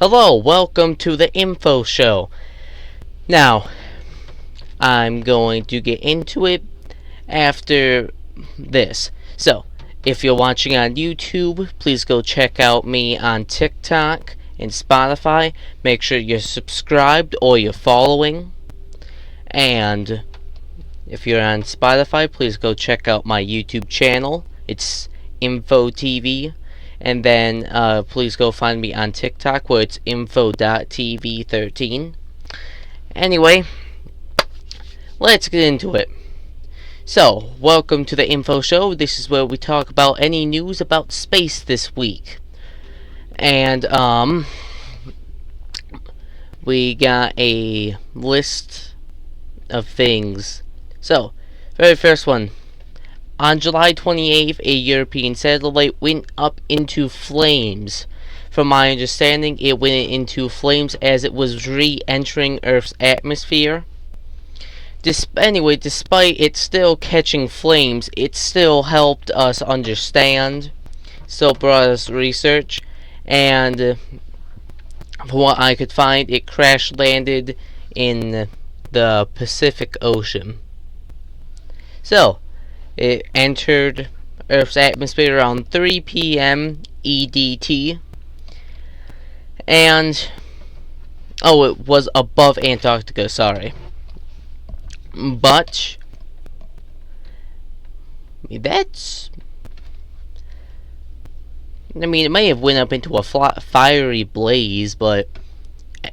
Hello, welcome to the Info Show. Now, I'm going to get into it after this. So, if you're watching on YouTube, please go check out me on TikTok and Spotify. Make sure you're subscribed or you're following. And if you're on Spotify, please go check out my YouTube channel. It's Info TV. And then please go find me on TikTok where it's info.tv13. Anyway, let's get into it. So, welcome to the Info Show. This is where we talk about any news about space this week. And we got a list of things. So, very first one. On July 28th, a European satellite went up into flames. From my understanding, it went into flames as it was re-entering Earth's atmosphere. Anyway, despite it still catching flames, it still helped us understand. Still brought us research. And from what I could find, it crash-landed in the Pacific Ocean. So, it entered Earth's atmosphere around 3 p.m. EDT. And, it was above Antarctica, sorry. But, it may have went up into a fiery blaze, but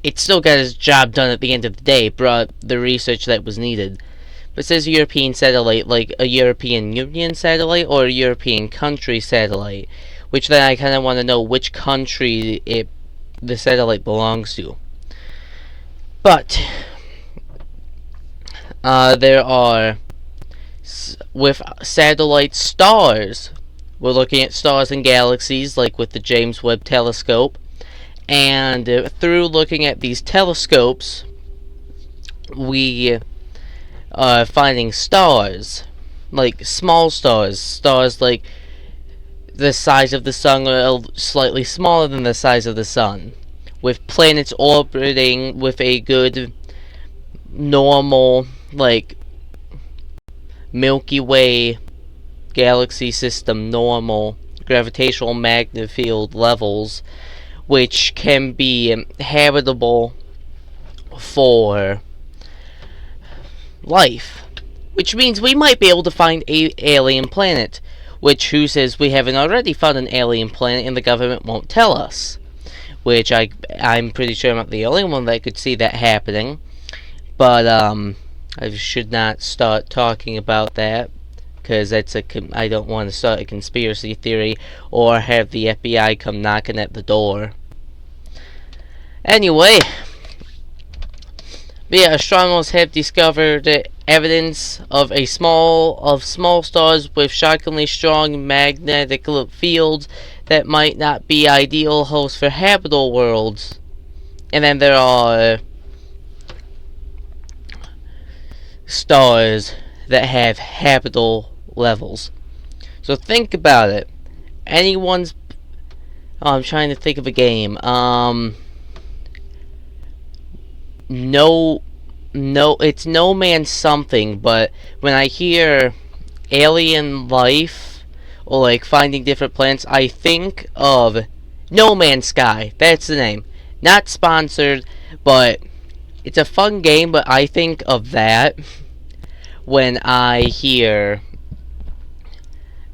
it still got its job done at the end of the day, brought the research that was needed. But it says European satellite, like a European Union satellite or a European country satellite, which then I kind of want to know which country the satellite belongs to. But there are, with satellite stars, we're looking at stars and galaxies, like with the James Webb Telescope, and through looking at these telescopes, we finding stars, like small stars like the size of the sun or slightly smaller than the size of the sun, with planets orbiting with a good normal, like Milky Way galaxy system normal gravitational magnetic field levels, which can be habitable for life, which means we might be able to find a alien planet, which who says we haven't already found an alien planet and the government won't tell us, which I'm pretty sure I'm not the only one that could see that happening. But I should not start talking about that, because I don't want to start a conspiracy theory or have the FBI come knocking at the door. Anyway, astronomers have discovered evidence of small stars with shockingly strong magnetic fields that might not be ideal hosts for habitable worlds. And then there are stars that have habitable levels. So think about it. I'm trying to think of a game. It's No Man's something, but when I hear alien life or like finding different planets, I think of No Man's Sky. That's the name. Not sponsored, but it's a fun game, but I think of that when I hear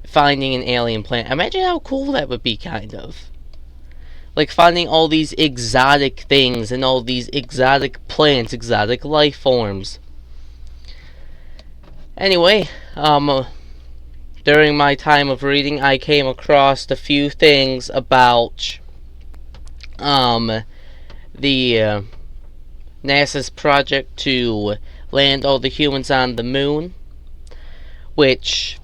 finding an alien planet. Imagine how cool that would be, kind of. Like finding all these exotic things and all these exotic plants, exotic life forms. Anyway, during my time of reading, I came across a few things about the NASA's project to land all the humans on the moon, which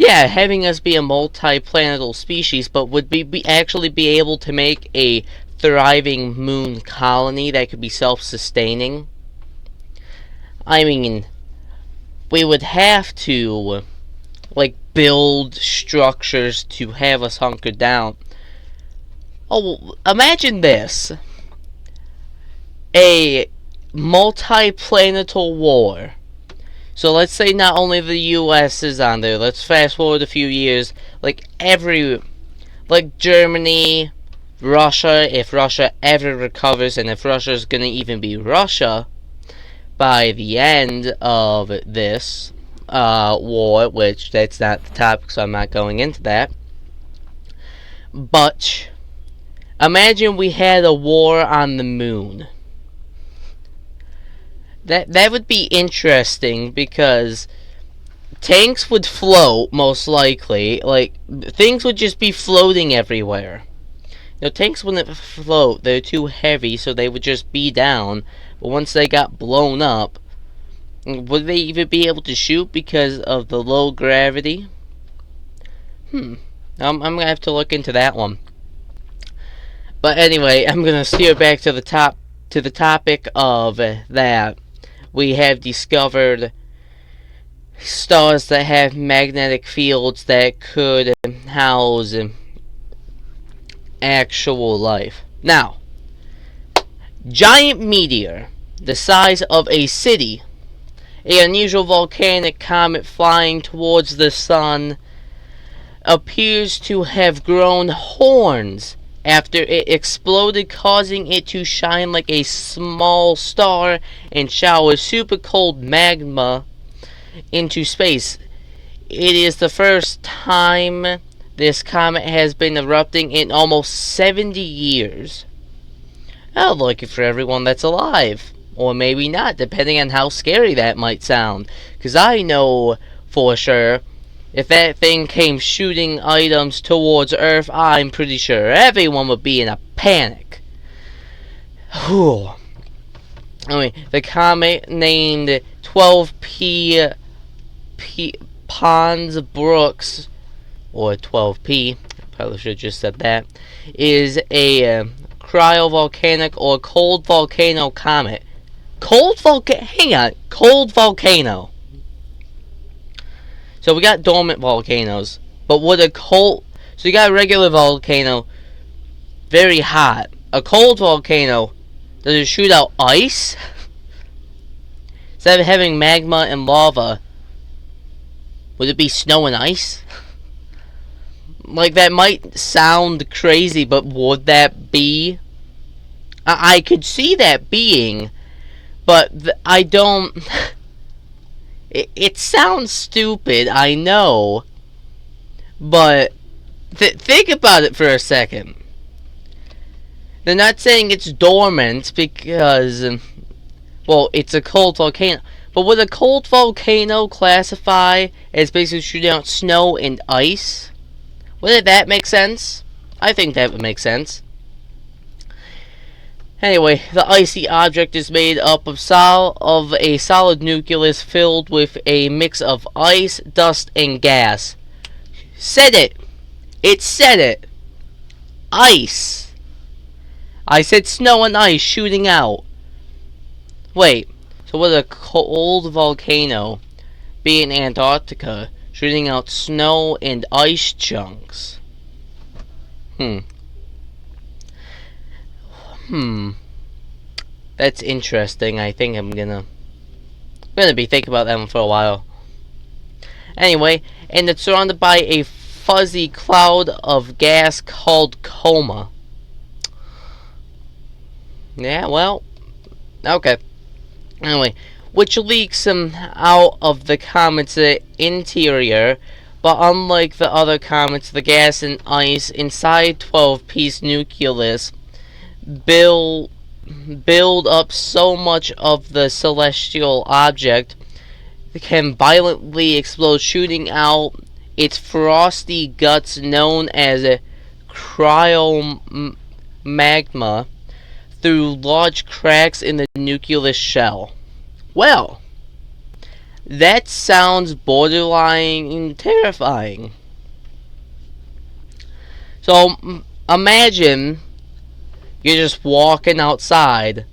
having us be a multi-planetal species, but would actually be able to make a thriving moon colony that could be self-sustaining. I mean, we would have to, like, build structures to have us hunker down. Oh, imagine this. A multi-planetal war. So let's say not only the US is on there. Let's fast forward a few years. Like Germany, Russia, if Russia ever recovers, and if Russia's gonna even be Russia by the end of this war, which that's not the topic, so I'm not going into that. But imagine we had a war on the moon. That would be interesting, because tanks would float, most likely. Like, things would just be floating everywhere. Tanks wouldn't float. They're too heavy, so they would just be down. But once they got blown up, would they even be able to shoot because of the low gravity? I'm gonna have to look into that one. But anyway, I'm gonna steer back to the topic of that. We have discovered stars that have magnetic fields that could house actual life. Now, giant meteor, the size of a city, an unusual volcanic comet flying towards the sun, appears to have grown horns after it exploded, causing it to shine like a small star and shower super cold magma into space. It is the first time this comet has been erupting in almost 70 years. Lucky for everyone that's alive. Or maybe not, depending on how scary that might sound. Because I know for sure, if that thing came shooting items towards Earth, I'm pretty sure everyone would be in a panic. Whew. Anyway, the comet, named 12P Pons Brooks, or 12P, probably should have just said that, is a cryovolcanic or cold volcano comet. Cold volcano. So we got dormant volcanoes, but with a cold, so you got a regular volcano, very hot. A cold volcano, does it shoot out ice? Instead of having magma and lava, would it be snow and ice? Like, that might sound crazy, but would that be? I could see that being, but I don't. It sounds stupid, I know, but think about it for a second. They're not saying it's dormant because, well, it's a cold volcano. But would a cold volcano classify as basically shooting out snow and ice? Wouldn't that make sense? I think that would make sense. Anyway, the icy object is made up of a solid nucleus filled with a mix of ice, dust, and gas. Said it! It said it! Ice! I said snow and ice shooting out. Wait, so would a cold volcano be in Antarctica shooting out snow and ice chunks? That's interesting. I think I'm gonna be thinking about that one for a while. Anyway, and it's surrounded by a fuzzy cloud of gas called coma. Yeah, well, okay. Anyway, which leaks out of the comet's interior, but unlike the other comets, the gas and ice inside 12P's nucleus build up so much of the celestial object that can violently explode, shooting out its frosty guts known as cryomagma through large cracks in the nucleus shell. Well, that sounds borderline terrifying. So, imagine you're just walking outside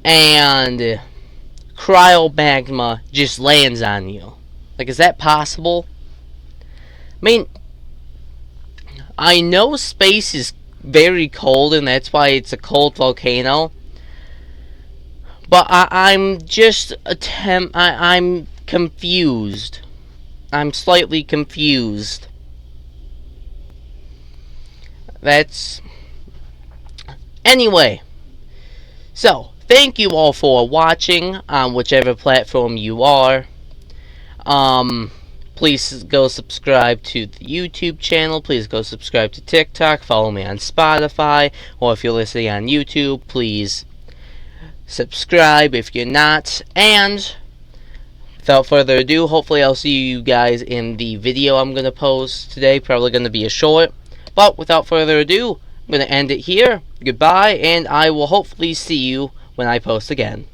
and cryomagma just lands on you. Like, is that possible? I mean, I know space is very cold, and that's why it's a cold volcano. But I'm just I'm confused. I'm slightly confused. That's... Anyway. So, thank you all for watching on whichever platform you are. Please go subscribe to the YouTube channel. Please go subscribe to TikTok. Follow me on Spotify. Or if you're listening on YouTube, please subscribe if you're not. And without further ado, hopefully I'll see you guys in the video I'm going to post today. Probably going to be a short. But without further ado, I'm going to end it here. Goodbye, and I will hopefully see you when I post again.